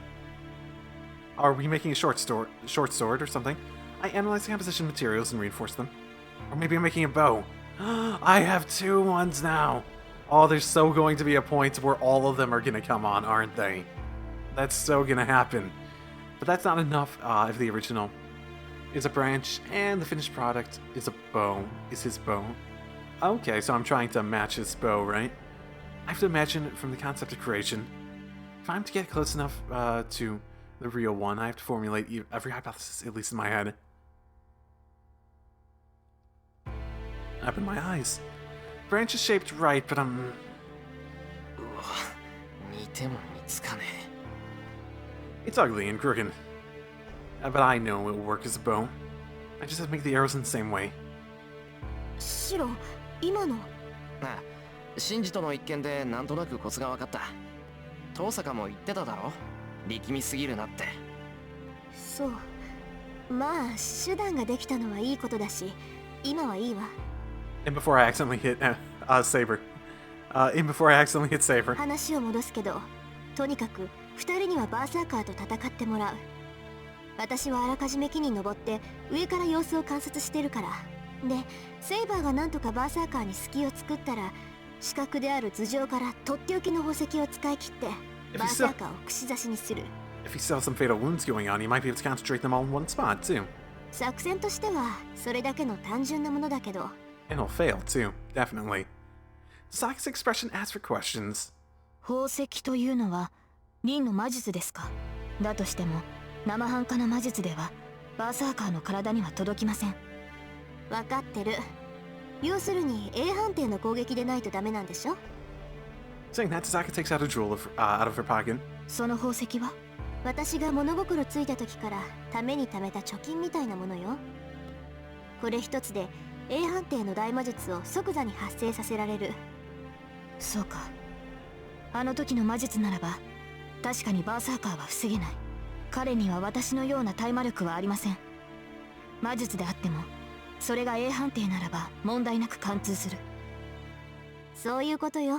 Are we making a short sword or something? I analyze the composition materials and reinforce them. Or maybe I'm making a bow. I have two ones now. Oh, there's so going to be a point where all of them are going to come on, aren't they? That's so going to happen. But that's not enough if the original is a branch and the finished product is a bow, is his bow. Okay, so I'm trying to match his bow, right? I have to imagine from the concept of creation. If I'm to get close enough to the real one, I have to formulate every hypothesis, at least in my head. Open my eyes. Branch is shaped right, but I'm... 似ても見つかねえ。 It's ugly and crooked. But I know it will work as a bow. I just have to make the arrows in the same way. シロ、今の。ああ、シンジとの一件でなんとなくコツが分かった。遠坂も言ってただろ。力みすぎるなって。そう。まあ、手段ができたのはいいことだし、今はいいわ。And before I accidentally hit Saber. Before I accidentally hit Saber. 話を戻すけど、とにかく2人にはバーサーカーと戦ってもらう。私はあらかじめ木に登って上から様子を観察してるから。で、セイバーがなんとかバーサーカーに隙を作ったら、死角である頭上からとっておきの宝石を使い切ってバーサーカーを串刺しにする。If he still has some fatal wounds going on, he might be able to concentrate them all in one spot, too. 作戦としてはそれだけの単純なものだけど、 And he'll fail, too, definitely. Sasaki's expression asks for questions. 宝石というのはリンの魔術ですか？だとしても生半可な魔術ではバーサーカーの体には届きません。分かってる。要するに A 判定の攻撃でないとダメなんでしょ。 Saying that, Sasaki takes out a jewel out of her pocket. その宝石は私が物心ついた時からために貯めた貯金みたいなものよ。これ一つで A 判定の大魔術を即座に発生させられる。そうか。あの時の魔術ならば確かにバーサーカーは防げない。彼には私のような対魔力はありません。魔術であってもそれが A 判定ならば問題なく貫通する。そういうことよ。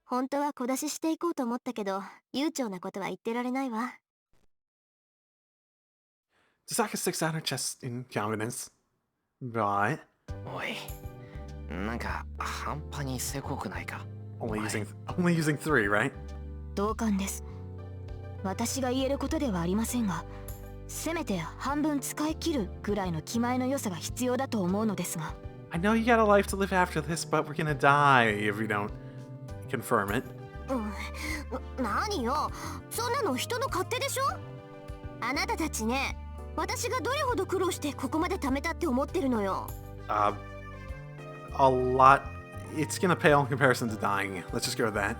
本当は小出ししていこうと思ったけど、悠長なことは言ってられないわ。 Sasaki sticks out her chest in confidence. But おい、なんか半端にせこくないか。 only using 3, right? 同感です。私が言えることではありませんが、せめて半分使い切るぐらいの気前の良さが必要だと思うのですが。 I know you got a life to live after this, but we're gonna die if we don't confirm it. 何よ、そんなの人の勝手でしょ。あなたたちね、私がどれほど苦労してここまで貯めたって思ってるのよ。A lot. It's gonna pale in comparison to dying. Let's just go with that.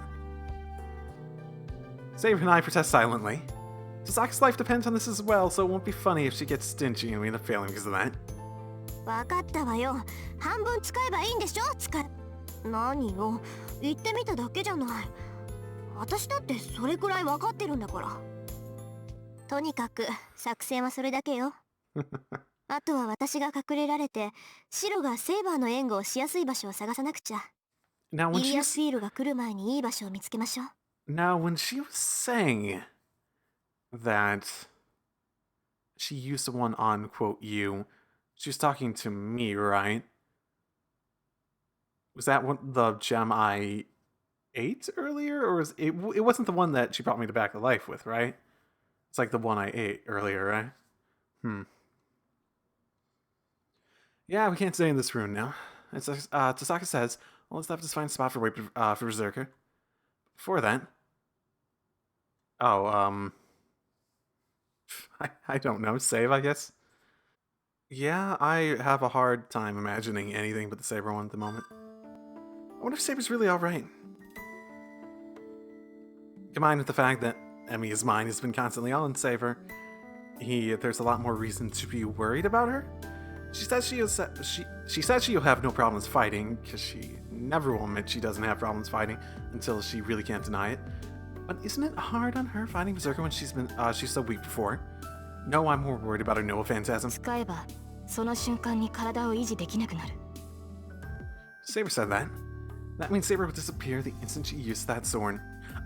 Saber and I protest silently. Sasaki's life depends on this as well, so it won't be funny if she gets stingy and we end up failing because of that. 分かったわよ。半分使えばいいんでしょ。何よ、言ってみただけじゃない。私だってそれくらい分かってるんだから。とにかく作戦はそれだけよ。あとは私が隠れられて白がセイバーの援護をしやすい場所を探さなくちゃ。 Now イ when リア she's フィールが来る前にいい場所を見つけましょう。 now when she was saying that she used the one on quote you, she was talking to me, right? Was that one the gem I ate earlier, or was it? It wasn't the one that she brought me to back to life with, right? It's like the one I ate earlier, right? Yeah, we can't stay in this room now. It's Tasaka says, well, let's have to find a spot for Berserker. Before that, I don't know. Save, I guess. Yeah, I have a hard time imagining anything but the Saber one at the moment. I wonder if Saber's really alright. Combined with the fact that Emi's mind has been constantly on Saber, there's a lot more reason to be worried about her. She says she'll have no problems fighting, because she never will admit she doesn't have problems fighting until she really can't deny it. But isn't it hard on her fighting Berserker when she's so weak before? No, I'm more worried about her Noah phantasm. 使えばその瞬間に体を維持できなくなる。 Saber said that. That means Saber would disappear the instant she used that sword.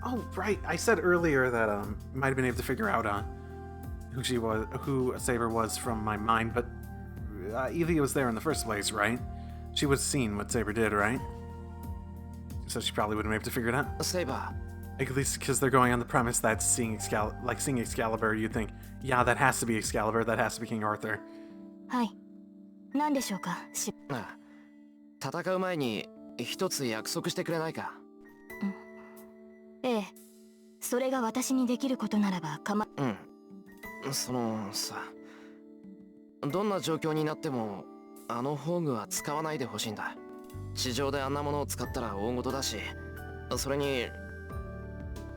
Oh, right. I said earlier that might have been able to figure out who Saber was from my mind, but Evie was there in the first place, right? She would have seen what Saber did, right? So she probably would have been able to figure it out. セイバ At least because they're going on the premise that seeing Excalibur, you'd think, yeah, that has to be Excalibur, that has to be King Arthur. はい。何でしょうか。ー、戦う前に一つ約束してくれないか。ええ。それが私にできることならばそのさ、どんな状況になってもあの宝具は使わないでほしいんだ。地上であんなものを使ったら大事だし、それに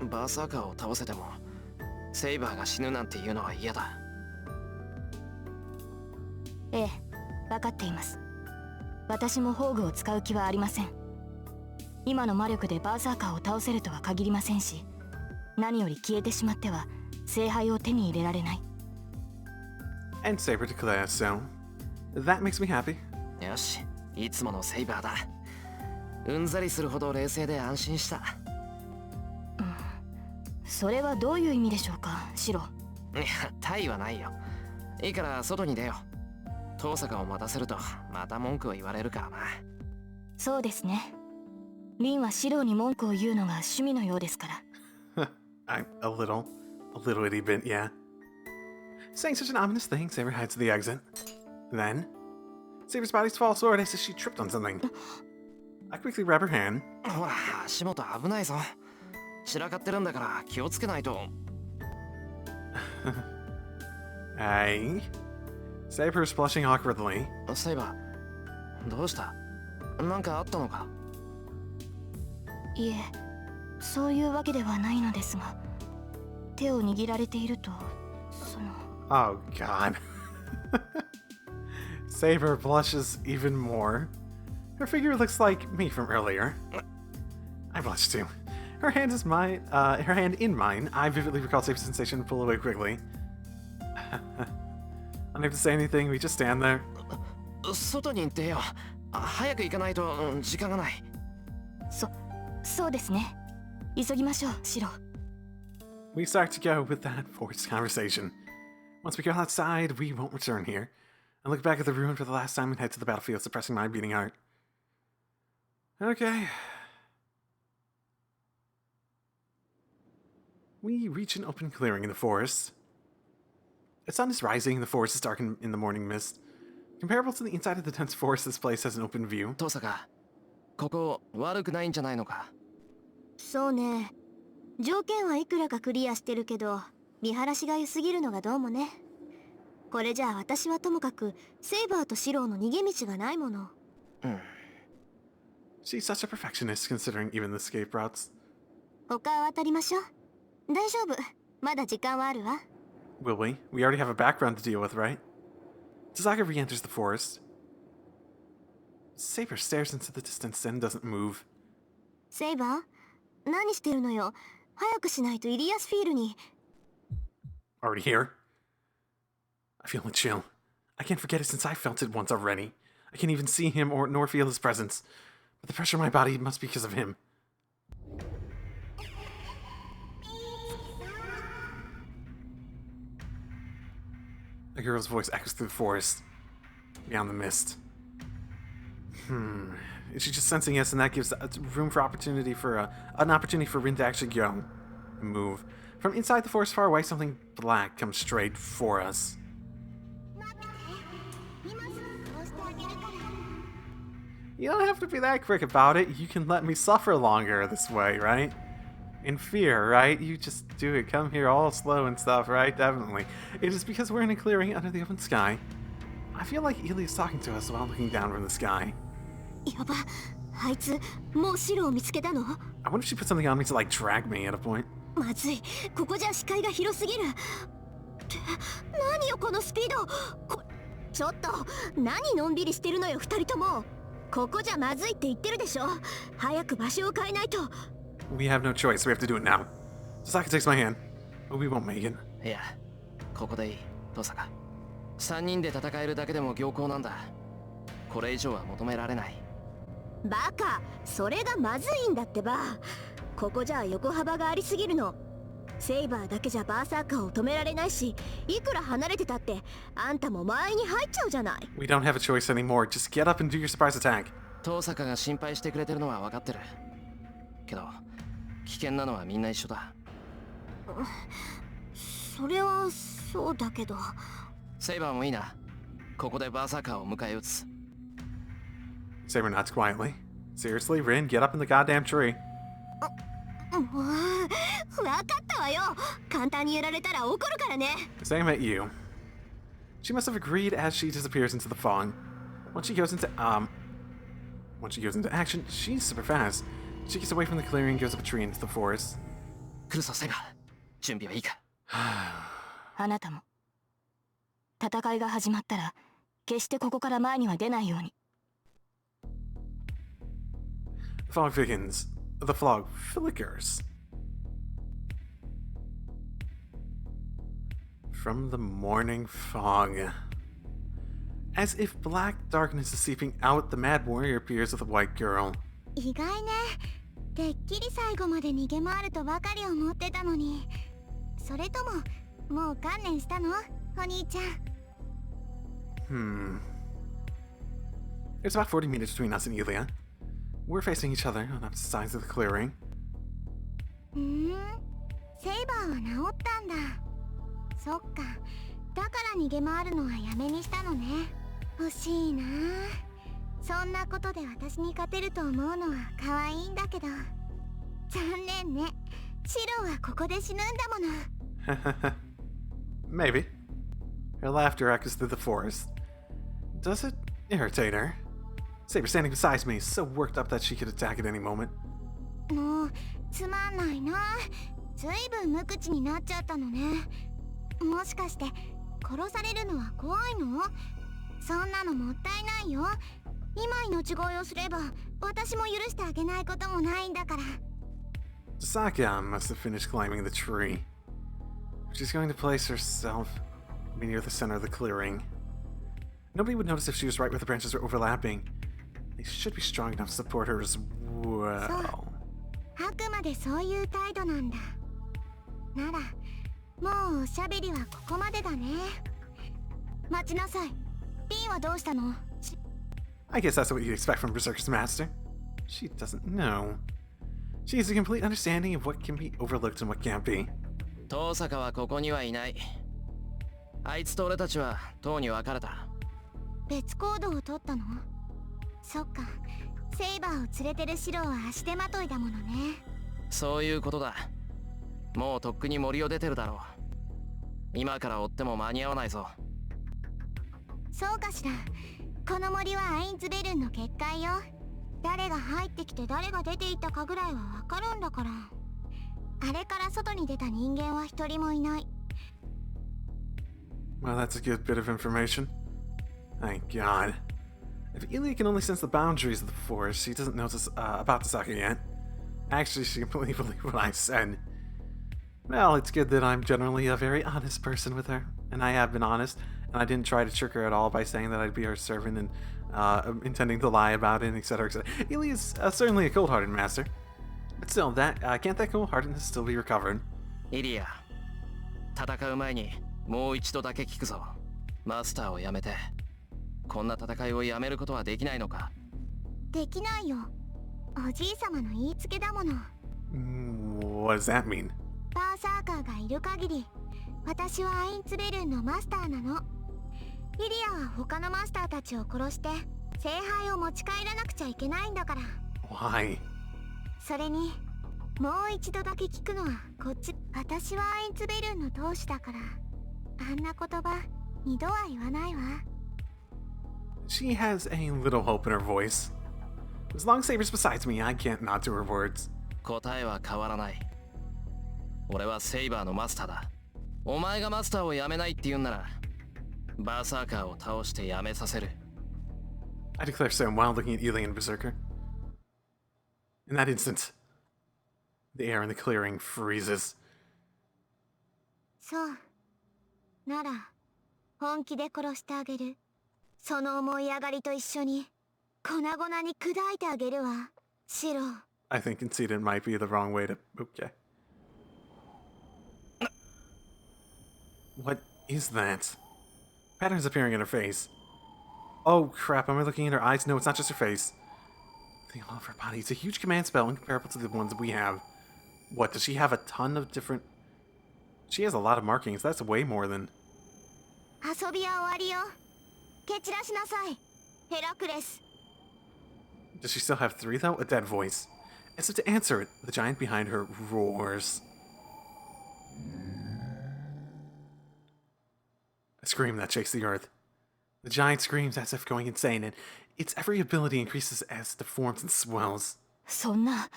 バーサーカーを倒せてもセイバーが死ぬなんていうのは嫌だ。ええ、分かっています。私も宝具を使う気はありません。今の魔力でバーサーカーを倒せるとは限りませんし、何より消えてしまっては聖杯を手に入れられない。And Saber declares so. That makes me happy. よし、いつものセイバーだ。うんざりするほど冷静で安心した。それはどういう意味でしょうか、シロ。いや、大はないよ。いいから外に出よう。遠坂を待たせるとまた文句を言われるからな。そうですね。リンはシロに文句を言うのが趣味のようですから。I'm a little itty bit, yeah. Saying such an ominous thing, Saber heads to the exit. Then, Saber's body falls forward as if she tripped on something. I quickly grab her hand. ほら、足元危ないぞ。散らかってるんだから気をつけないと。Hey. Saber is blushing awkwardly. セイバー、どうした？なんかあったのか？いえ、そういうわけではないのですが、手を握られていると、その。Oh god. Saber blushes even more. Her figure looks like me from earlier. I blush too. Her hand in mine. I vividly recall Saber's sensation and pull away quickly. I don't have to say anything, we just stand there. 外に出よう。早く行かないと時間がない。そうですね。急ぎましょう、シロ。We start to go with that forced conversation. Once we go outside, we won't return here. I look back at the ruin for the last time and head to the battlefield, suppressing my beating heart. Okay. We reach an open clearing in the forest. The sun is rising, the forest is darkened in the morning mist. Comparable to the inside of the dense forest, this place has an open view. トサカ、ここ悪くないんじゃないのか？そうね。条件はいくらかクリアしてるけど、見晴らしが良すぎるのがどうもね。これじゃあ私はともかくセイバーとシローの逃げ道がないもの。She's such a perfectionist considering even the escape routes. 他は渡りましょう。大丈夫。まだ時間はあるわ。Will we? We already have a background to deal with, right? Tazaka re-enters the forest. Saber stares into the distance and doesn't move. セイバー、何してるのよ。早くしないとイリアスフィールに。Already here? I feel a chill. I can't forget it since I felt it once already. I can't even see him nor feel his presence. But the pressure on my body must be because of him. A girl's voice echoes through the forest, beyond the mist. Is she just sensing us, and that gives room for opportunity for an opportunity for Rin to actually go, move. From inside the forest far away, something black comes straight for us. You don't have to be that quick about it. You can let me suffer longer this way, right? In fear, right? You just do it. Come here all slow and stuff, right? Definitely. It is because we're in a clearing under the open sky. I feel like Ely is talking to us while looking down from the sky. やば、あいつもうシロを見つけたの？ I wonder if she put something on me to like drag me at a point. まずい、ここじゃ視界が広すぎる。何よこのスピード。ちょっと、何のんびりしてるのよ二人とも。ここじゃまずいって言ってるでしょ。早く場所を変えないと。We have no choice. We have to do it now. Sasaka takes my hand, but we won't make it. いや、ここでいい、トサカ。3人で戦えるだけでも良好なんだ。これ以上は求められない。バカ、それがまずいんだってば。ここじゃ横幅がありすぎるの。セイバーだけじゃバーサーカーを止められないし、いくら離れてたってあんたも前に入っちゃうじゃない。We don't have a choice anymore. Just get up and do your surprise attack. トサカが心配してくれてるのは分かってる。けど、危険なのはみんな一緒だ。それはそうだけど。セイバーもいいな。ここでバーサーカーを迎え撃つ。Saber nods quietly. Seriously, Rin, get up in the goddamn tree. もう、分かったわよ。簡単にやられたら怒るからね。Same at you. She must have agreed as she disappears into the fog. Once she goes into action, she's super fast. She gets away from the clearing and goes up a tree into the forest. 来るぞ、セイバー。準備はいいか？あなたも。戦いが始まったら、決してここから前には出ないように。The fog thickens. The fog flickers. From the morning fog. As if black darkness is seeping out, the mad warrior appears with a white girl. 意外ね。てっきり最後まで逃げ回るとばかり思ってたのに。それとも、もう観念したの？お兄ちゃん。There's about 40 meters between us and Elia. We're facing each other on opposite sides of the clearing. セイバーは治ったんだ。そっか。だから逃げ回るのはやめにしたのね。欲しいな。そんなことで私に勝てると思うのは可愛いんだけど。残念ね。シロはここで死ぬんだもの。Maybe. Her laughter echoes through the forest. Does it irritate her? Saber standing beside me is so worked up that she could attack at any moment. もうつまんないな。ずいぶん無口になっちゃったのね。もしかして殺されるのは怖いの？そんなのもったいないよ。今命乞いをすれば私も許してあげないこともないんだから。Saka must have finished climbing the tree. She's going to place herself near the center of the clearing. Nobody would notice if she was right where the branches are overlapping. They should be strong enough to support her as well. あくまでそういう態度なんだ。なら、もうおしゃべりはここまでだね。待ちなさい。リンはどうしたの？ I guess that's what you'd expect from Berserker's master. She doesn't know. She has a complete understanding of what can be overlooked and what can't be. 遠坂はここにはいない。あいつと俺たちは塔に別れた。別行動を取ったの？そっか。セイバーを連れてるシロは足手まといだものね。そういうことだ。もうとっくに森を出てるだろう。今から追っても間に合わないぞ。そうかしら。この森はアインズベルンの結界よ。誰が入ってきて誰が出ていったかぐらいはわかるんだから。あれから外に出た人間は一人もいない。Well, that's a good bit of information. Thank God. If Ilya can only sense the boundaries of the forest, she doesn't know about Tasaka yet. Actually, she completely believed what I said. Well, it's good that I'm generally a very honest person with her, and I have been honest, and I didn't try to trick her at all by saying that I'd be her servant and intending to lie about it, etc., etc. Ilya's certainly a cold-hearted master, but still, can't that cold-heartedness still be recovered? イリア、戦う前にもう一度だけ聞くぞ。マスターを辞めて、こんな戦いをやめることはできないのか？できないよ。おじいさまの言いつけだもの。What does that mean? バーサーカーがいる限り、私はアインツベルンのマスターなの。イリアは他のマスターたちを殺して聖杯を持ち帰らなくちゃいけないんだから。Why? それにもう一度だけ聞くのはこっち。私はアインツベルンの当主だから、あんな言葉二度は言わないわ。She has a little hope in her voice. As long as Saber's beside me, I can't nod to her words. 答えは変わらない。俺はセイバーのマスターだ。お前がマスターを辞めないって言うんなら、バーサーカーを倒して辞めさせる。I declare so while looking at Ilya and Berserker. In that instant, the air in the clearing freezes. そう。なら、本気で殺してあげる。その思い上がりと一緒に、粉々に砕いてあげるわ、シロ。I think conceited might be the wrong way to... Okay. What is that? Patterns appearing in her face. Oh crap, am I looking at her eyes? No, it's not just her face. The all of her body. It's a huge command spell incomparable to the ones we have. What, does she have a ton of different... She has a lot of markings. That's way more than... 遊びは終わりよ。蹴散らしなさい、ヘラクレス。 Does she still have 3 though? A dead voice. As if to answer it, the giant behind her roars. A scream that shakes the earth. The giant screams as if going insane, and its every ability increases as it deforms and swells. そんな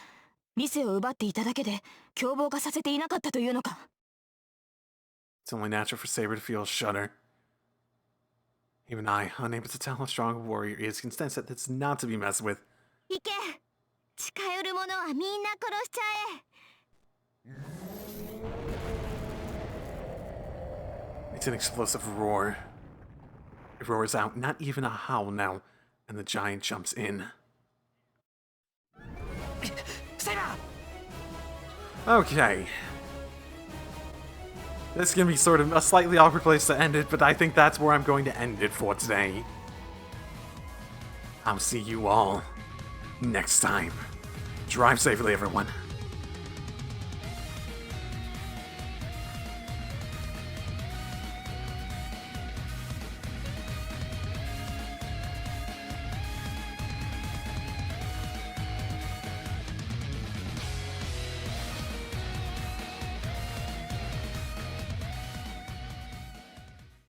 理性を奪っていただけで凶暴化させていなかったというのか。 It's only natural for Saber to feel a shudder. Even I, unable to tell how strong a warrior is, can sense that it's not to be messed with. 行け。近寄る者はみんな殺しちゃえ。 It's an explosive roar. It roars out, not even a howl now, and the giant jumps in. セイバー。 Okay. This is going to be sort of a slightly awkward place to end it, but I think that's where I'm going to end it for today. I'll see you all next time. Drive safely, everyone.